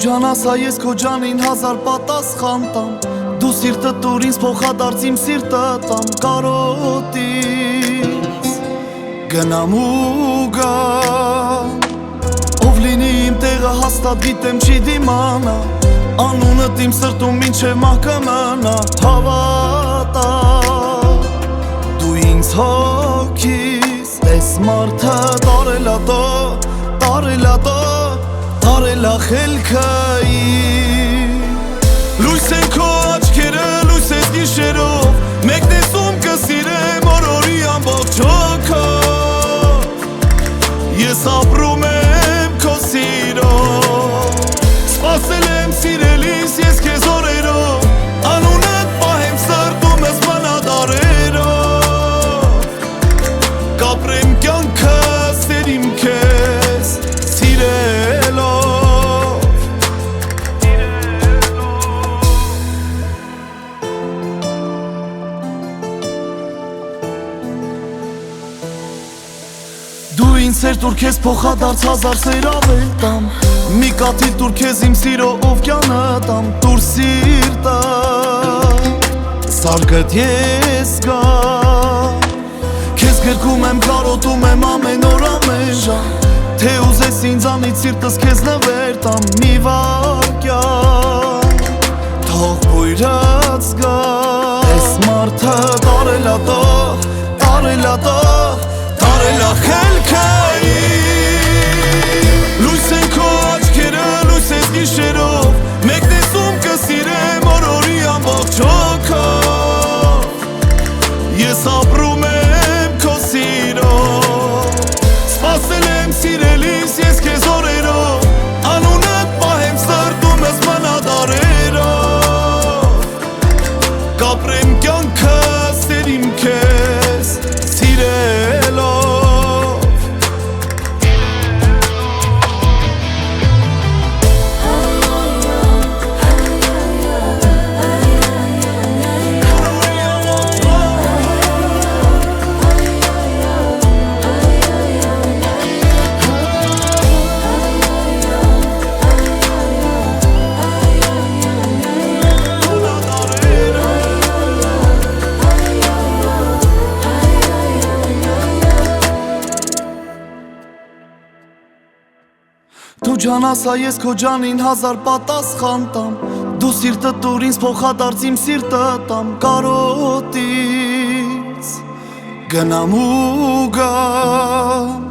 ջանաս հայ ես քո ջանին հազար պատասխան տամ, դու սիրտը տուր ինձ փոխադարձ իմ սիրտը տամ, կարոտից գնամ ու գամ, ով լինի իմ տեղը հաստատ գիտեմ չի դիմանա, անունդ իմ սրտում մինչև մահ կմնա, հավատա դու ինձ հոգիս, այս մարդը տարելա դո, տարելա դո, տարելա խելքը լույս են քո աչքերը, լույս ես գիշերով, մեկ տեսում կսիրեմ օրորի ամբողջ հոգով, ես ապրում եմ քո սիրով, սպասել եմ սիրելիս ես քեզ օրերով, անունդ պահեմ սրտումս մնա դարերով, կապրեմ կյանքս սերիմ քեզ սիրելով, դու ինձ սեր տուր քեզ փոխադարձ հազար սեր ավել տամ, մի կաթիլ տուր քեզ իմ սիրո օվկիանը տամ, տուր սիրտը սարգդ ես գամ, քեզ գրկում եմ կարոտում եմ ամեն օր ամեն ժամ, թե ուզես ինձանից սիրտս քեզ նվեր տամ, մի վարկյան թող բույրած գա, այս մարդը տարելա դո, տարելա դո, տարելա խելքը լույս են քո աչքերը, լույս ես գիշերով, մեկ տեսում կսիրեմ օրորի ամբողջ հոգով, ես ապրում եմ քո սիրով, սպասել եմ սիրելիս ես քեզ օրերով, անունդ պահեմ սրտումս մնա դարերով, կապրեմ կյանքս սերիմ քեզ սիրելով, դու ջանաս հայ ես քո ջանին հազար պատասխան տամ, դու սիրտը տուր ինձ փոխադարձ իմ սիրտը տամ, կարոտից գնամ ու գամ,